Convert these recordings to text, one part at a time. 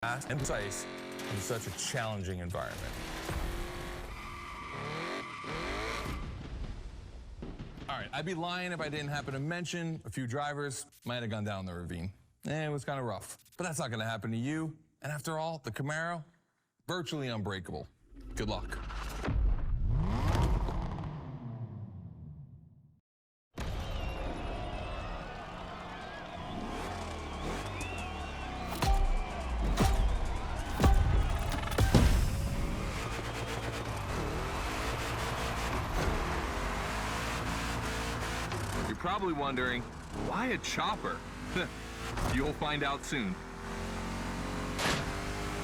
fast and precise in such a challenging environment. All right, I'd be lying if I didn't happen to mention a few drivers might have gone down the ravine. It was kind of rough, but that's not going to happen to you. And after all, the Camaro, virtually unbreakable. Good luck. You're probably wondering, why a chopper? You'll find out soon.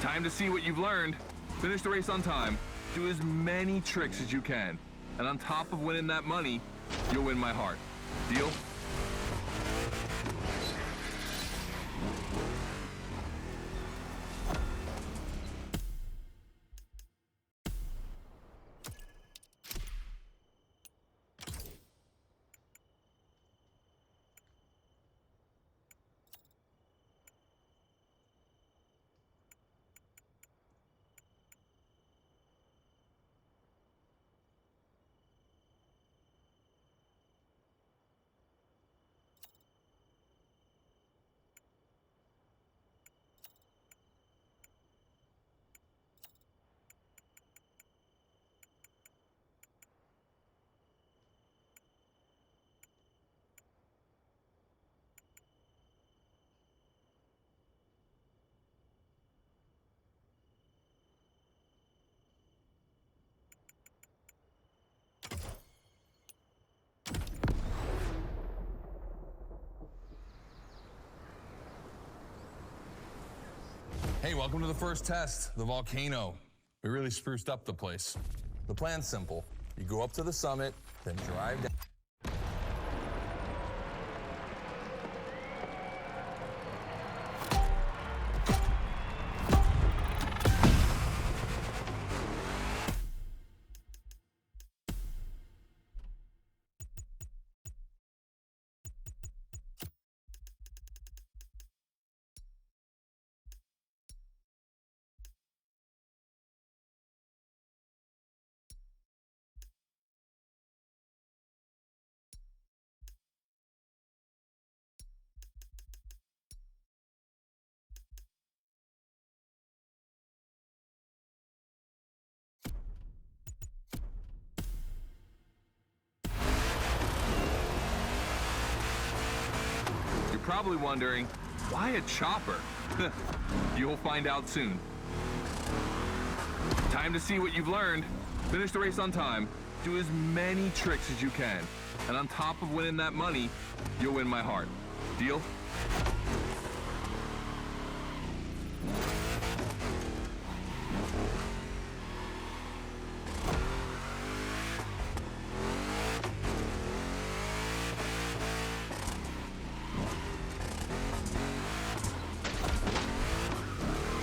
Time to see what you've learned. Finish the race on time. Do as many tricks as you can. And on top of winning that money, you'll win my heart. Deal? Hey, welcome to the first test, the volcano. We really spruced up the place. The plan's simple. You go up to the summit, then drive down. You're probably wondering, why a chopper? You'll find out soon. Time to see what you've learned. Finish the race on time. Do as many tricks as you can. And on top of winning that money, you'll win my heart. Deal?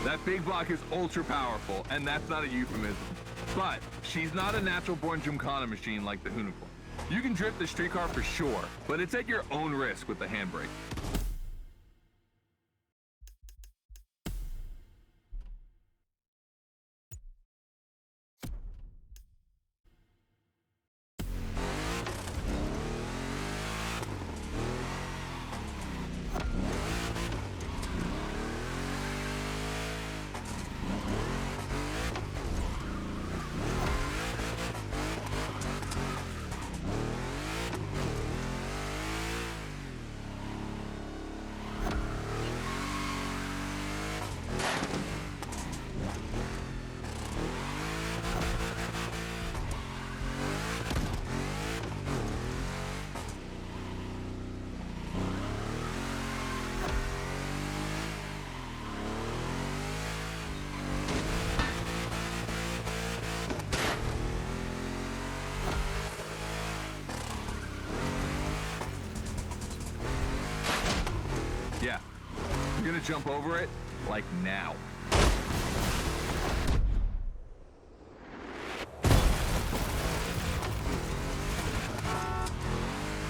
That big block is ultra powerful, and that's not a euphemism. But she's not a natural-born Gymkhana machine like the Unicorn. You can drift the street car for sure, but it's at your own risk with the handbrake. Yeah, I'm gonna jump over it, like now.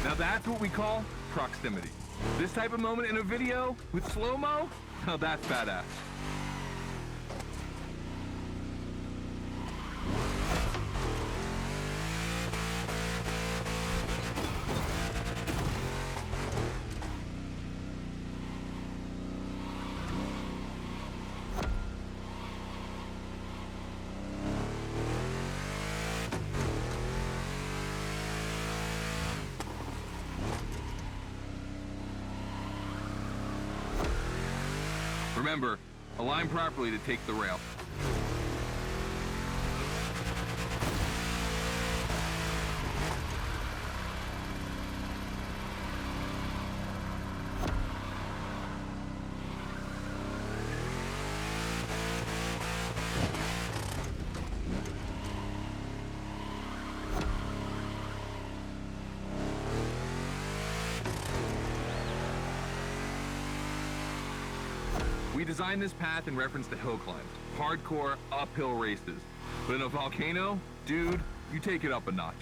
Now that's what we call proximity. This type of moment in a video with slow-mo, now that's badass. Remember, align properly to take the rail. We designed this path in reference to hill climbs, hardcore uphill races. But in a volcano, dude, you take it up a notch.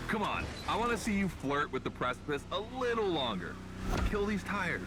Come on, I want to see you flirt with the precipice a little longer. Kill these tires.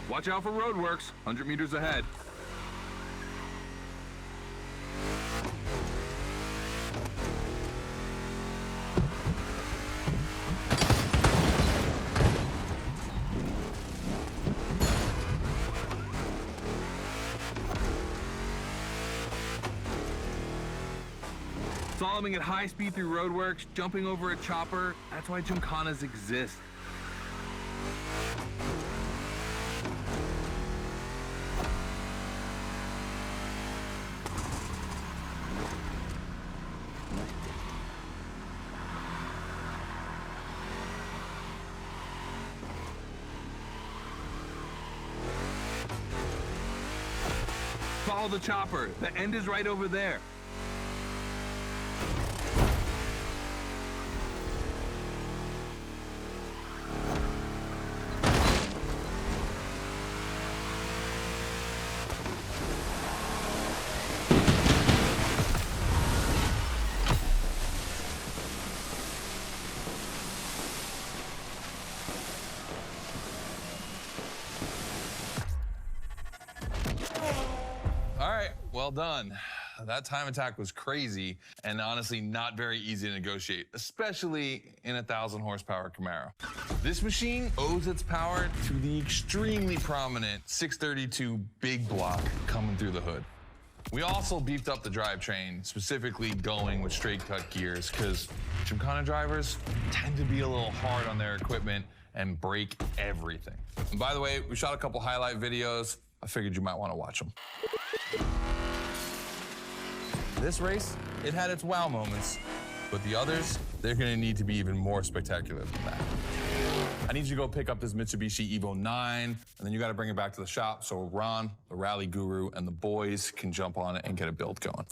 Watch out for roadworks, 100 meters ahead. Slaloming at high speed through roadworks, jumping over a chopper, that's why gymkhanas exist. Follow the chopper. The end is right over there. Well done. That time attack was crazy and honestly not very easy to negotiate, especially in a 1,000 horsepower Camaro. This machine owes its power to the extremely prominent 632 big block coming through the hood. We also beefed up the drivetrain, specifically going with straight cut gears, because Gymkhana drivers tend to be a little hard on their equipment and break everything. And by the way, we shot a couple highlight videos. I figured you might want to watch them. This race, it had its wow moments, but the others, they're gonna need to be even more spectacular than that. I need you to go pick up this Mitsubishi Evo 9, and then you gotta bring it back to the shop so Ron, the rally guru, and the boys can jump on it and get a build going.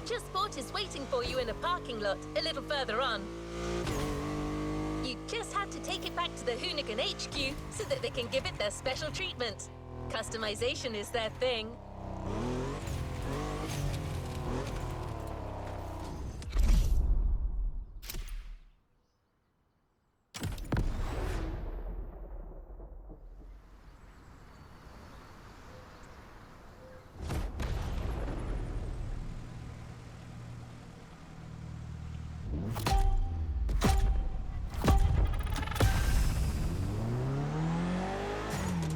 Just Sport is waiting for you in a parking lot a little further on. You just have to take it back to the Hoonigan HQ so that they can give it their special treatment. Customization is their thing.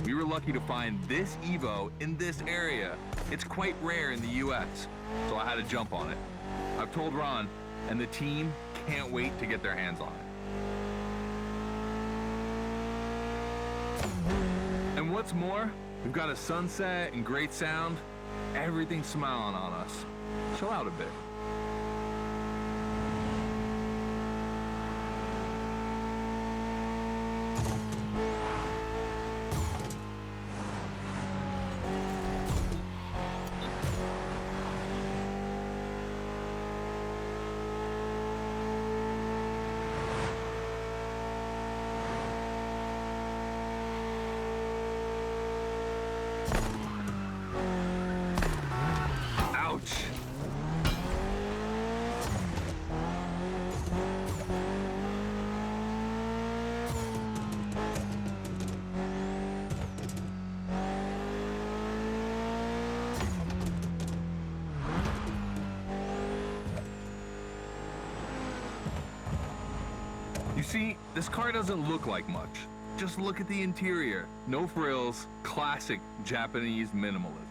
We were lucky to find this Evo in this area. It's quite rare in the US, so I had to jump on it. I've told Ron, and the team can't wait to get their hands on it. And what's more, we've got a sunset and great sound. Everything's smiling on us. Chill out a bit. Ouch! You see, this car doesn't look like much. Just look at the interior. No frills, classic Japanese minimalism.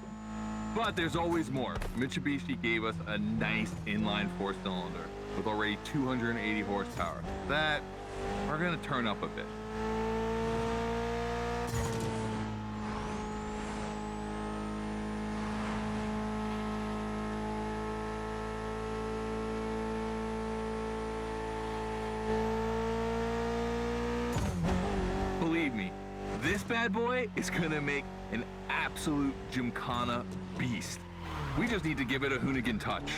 But there's always more. Mitsubishi gave us a nice inline four-cylinder with already 280 horsepower. That we're gonna turn up a bit. Believe me, this bad boy is gonna make an absolute Gymkhana beast. We just need to give it a Hoonigan touch.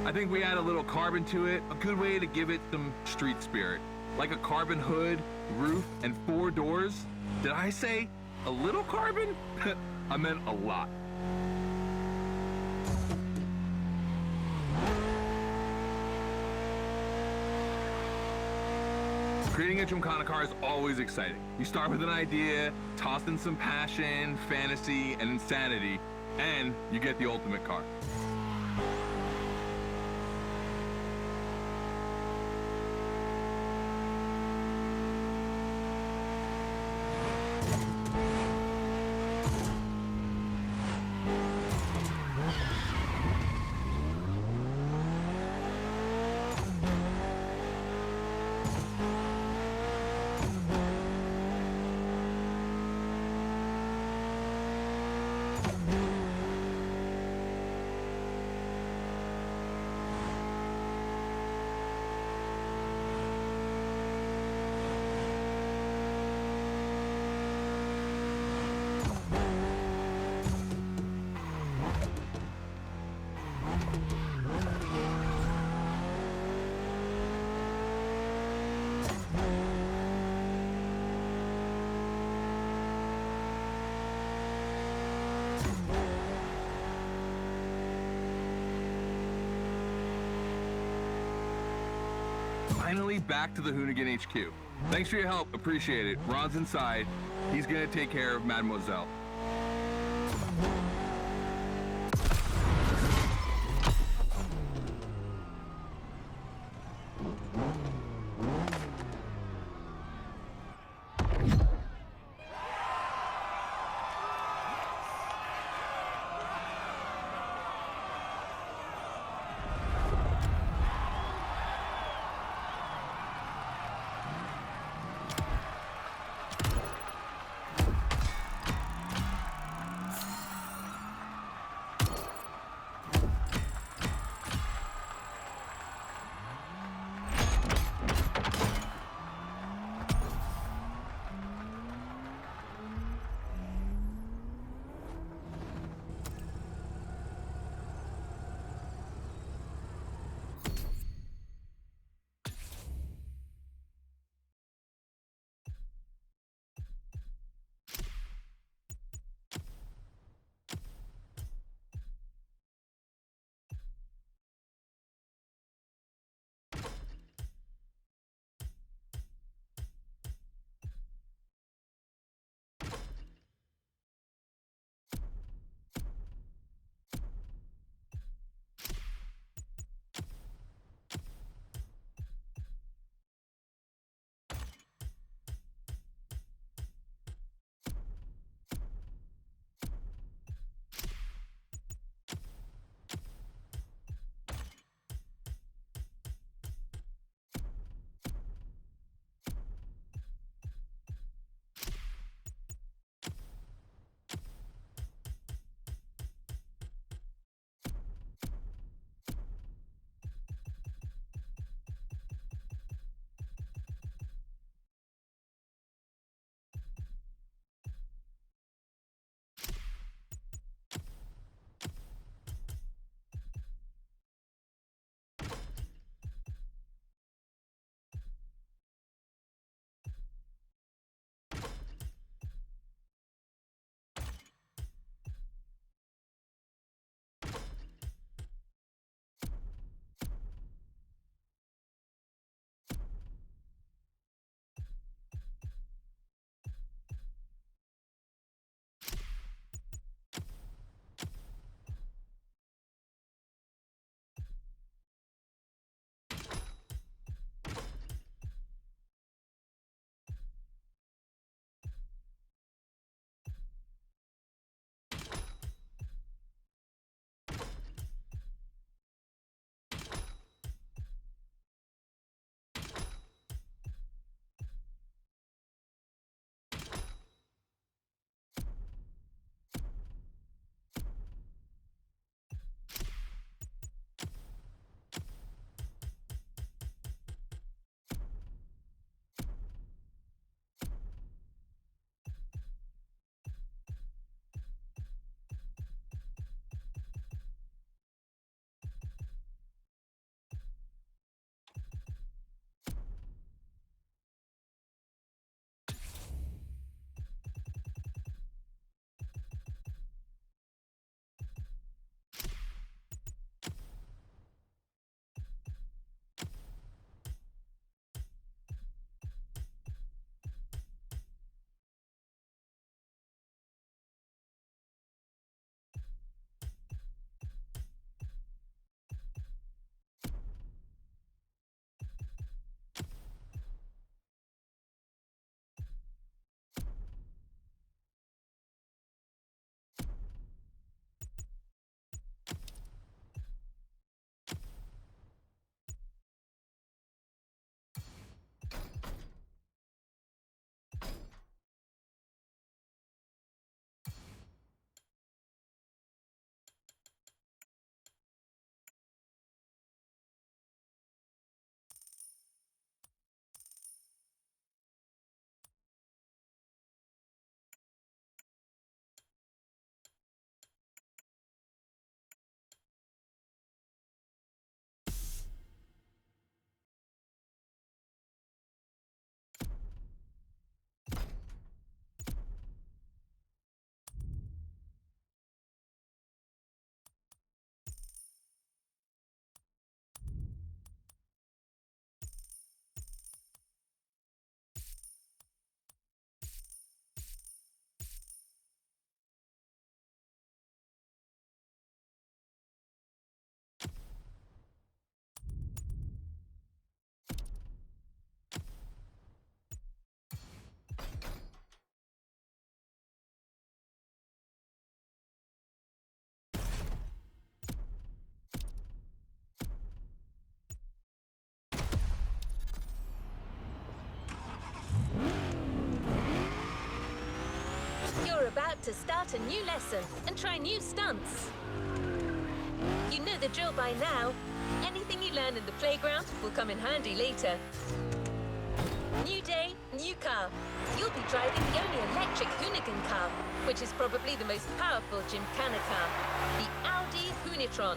I think we add a little carbon to it, a good way to give it some street spirit. Like a carbon hood, roof, and 4 doors. Did I say a little carbon? I meant a lot. Creating a Gymkhana car is always exciting. You start with an idea, toss in some passion, fantasy, and insanity, and you get the ultimate car. Finally back to the Hoonigan HQ. Thanks for your help, appreciate it. Ron's inside. He's gonna take care of Mademoiselle. about to start a new lesson and try new stunts. You know the drill by now. Anything you learn in the playground will come in handy later. New day, new car. You'll be driving the only electric Hoonigan car, which is probably the most powerful Gymkhana car, the Audi Hoonitron.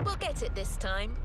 We'll get it this time.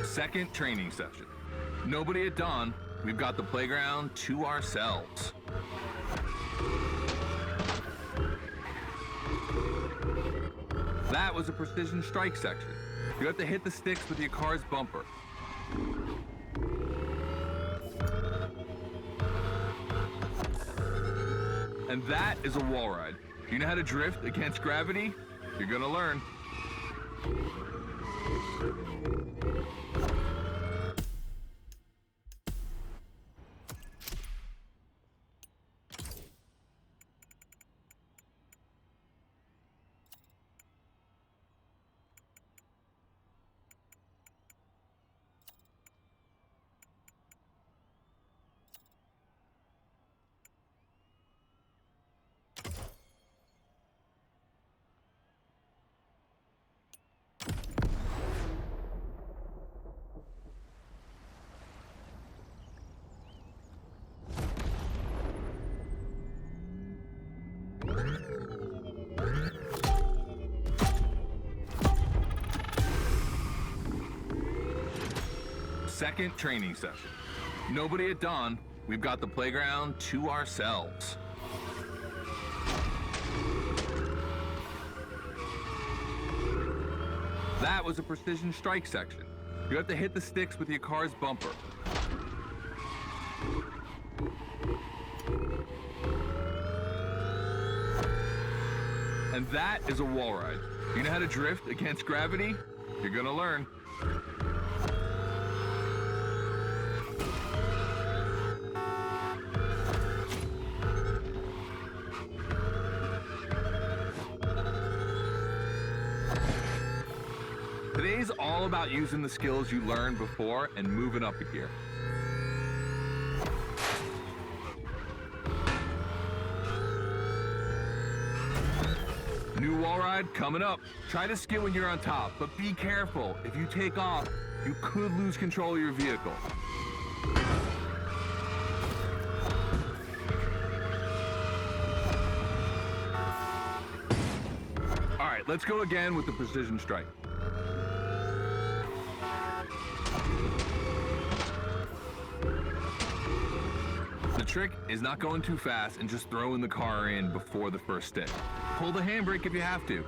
Second training session. Nobody at dawn. We've got the playground to ourselves. That was a precision strike section. You have to hit the sticks with your car's bumper. And that is a wall ride. You know how to drift against gravity? You're gonna learn. second training session. Nobody at dawn. We've got the playground to ourselves. That was a precision strike section. You have to hit the sticks with your car's bumper. And that is a wall ride. You know how to drift against gravity? You're gonna learn. Today's all about using the skills you learned before and moving up a gear. New wall ride coming up. Try to skid when you're on top, but be careful. If you take off, you could lose control of your vehicle. All right, let's go again with the precision strike. The trick is not going too fast and just throwing the car in before the first stick. Pull the handbrake if you have to.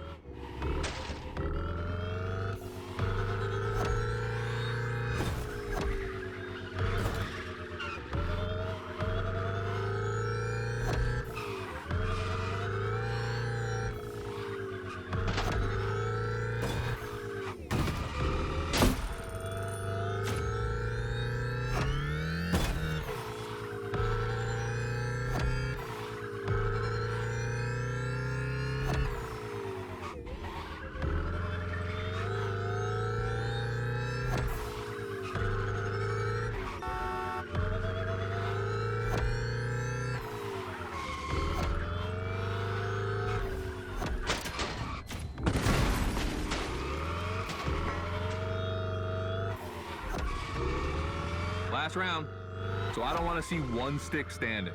Last round, so I don't want to see one stick standing.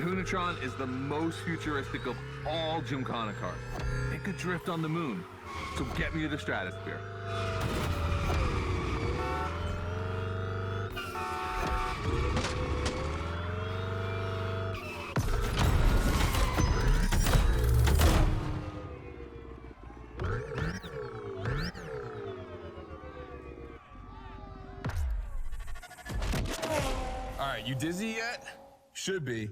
Hunatron is the most futuristic of all Gymkhana cars. It could drift on the moon, so get me to the stratosphere. All right, you dizzy yet? Should be.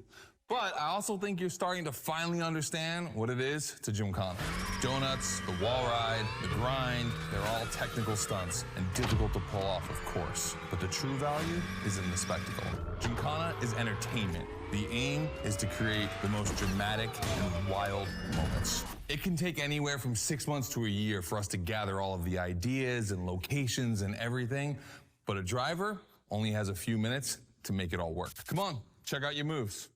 But I also think you're starting to finally understand what it is to Gymkhana. Donuts, the wall ride, the grind, they're all technical stunts and difficult to pull off, of course. But the true value is in the spectacle. Gymkhana is entertainment. The aim is to create the most dramatic and wild moments. It can take anywhere from 6 months to a year for us to gather all of the ideas and locations and everything, but a driver only has a few minutes to make it all work. Come on, check out your moves.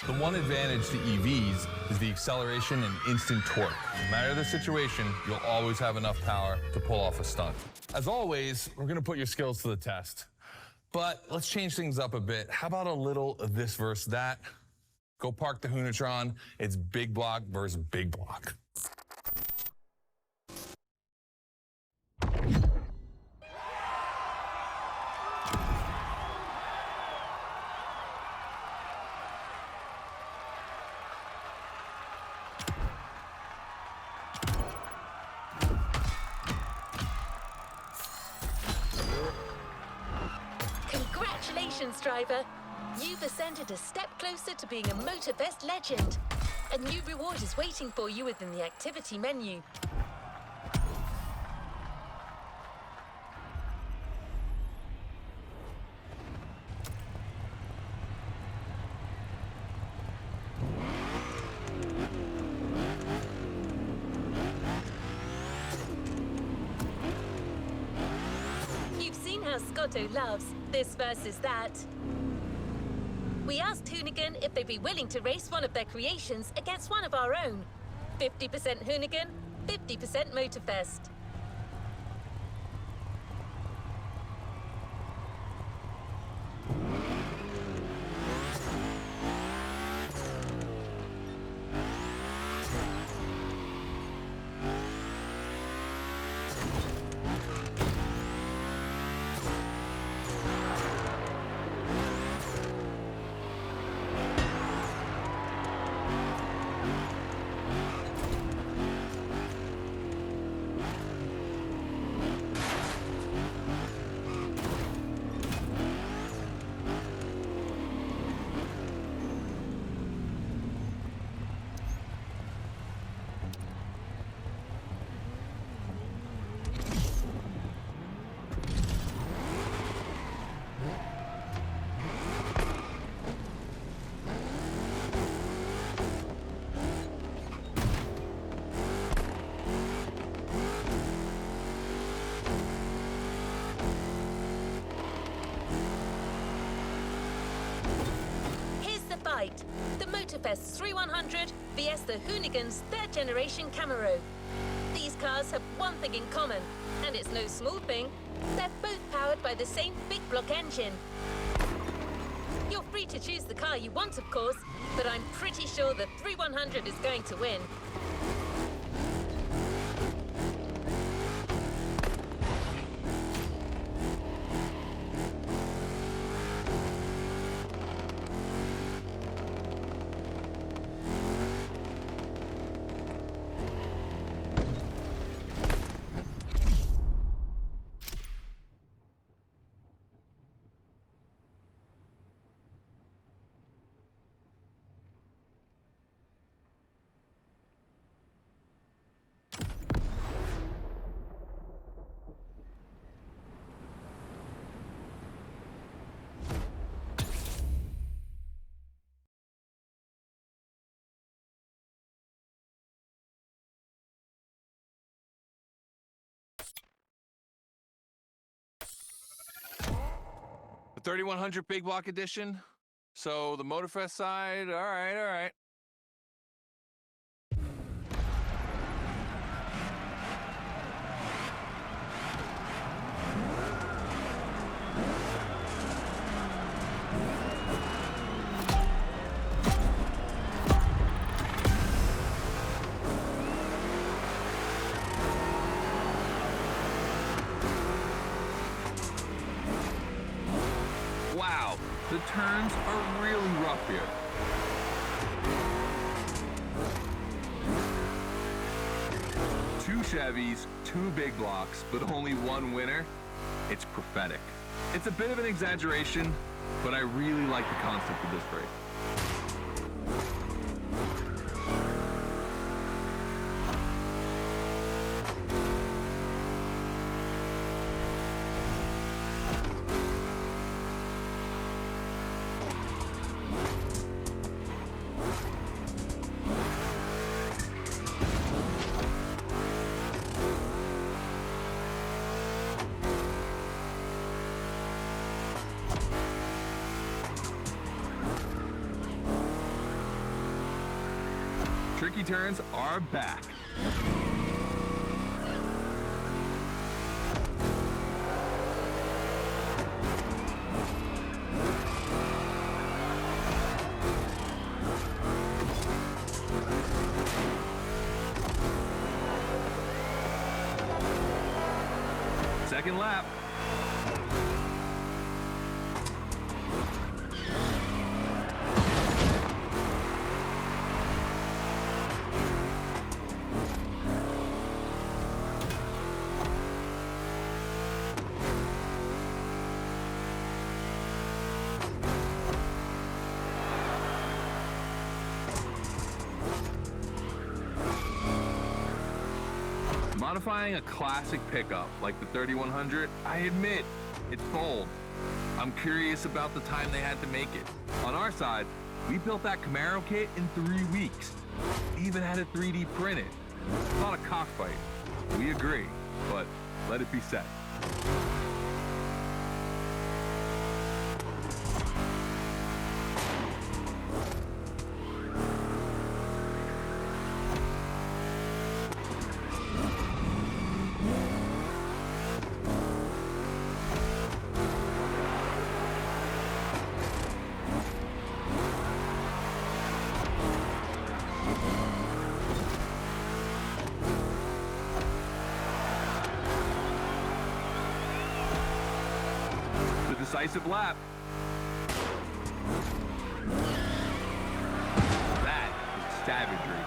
The one advantage to EVs is the acceleration and instant torque. No matter the situation, you'll always have enough power to pull off a stunt. As always, we're gonna put your skills to the test. But let's change things up a bit. How about a little of this versus that? Go park the Hunatron. It's big block versus big block. Congratulations, driver. You've ascended a step closer to being a Motorfest legend. A new reward is waiting for you within the activity menu. house Scotto loves. This versus that. We asked Hoonigan if they'd be willing to race one of their creations against one of our own. 50% Hoonigan, 50% Motorfest. The Motorfest 3100 vs the Hoonigan's third generation Camaro. These cars have one thing in common, and it's no small thing. They're both powered by the same big block engine. You're free to choose the car you want, of course, but I'm pretty sure the 3100 is going to win. The 3100 Big Block Edition. So the Motorfest side, all right. Wow, the turns are really rough here. Two Chevys, two big blocks, but only one winner. It's prophetic. It's a bit of an exaggeration, but I really like the concept of this race. Tricky turns are back. Second lap. Modifying a classic pickup like the 3100, I admit, it's bold. I'm curious about the time they had to make it. On our side, we built that Camaro kit in 3 weeks. Even had it 3D printed. Not a cockfight. We agree, but let it be said. decisive lap. That is savagery.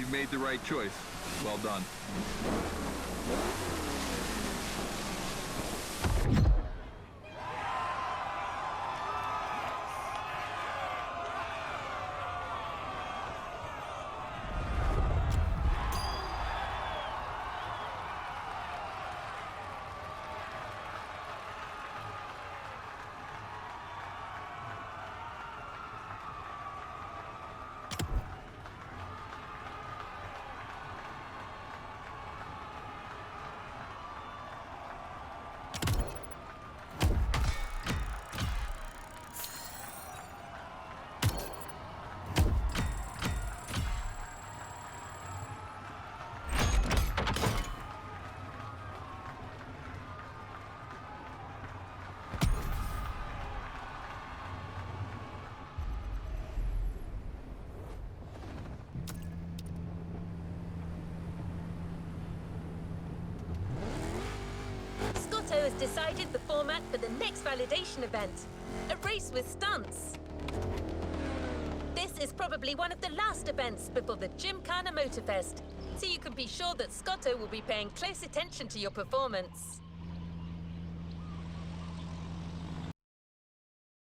Made the right choice. Well done. Scotto has decided the format for the next validation event, a race with stunts. This is probably one of the last events before the Gymkhana Motorfest, so you can be sure that Scotto will be paying close attention to your performance.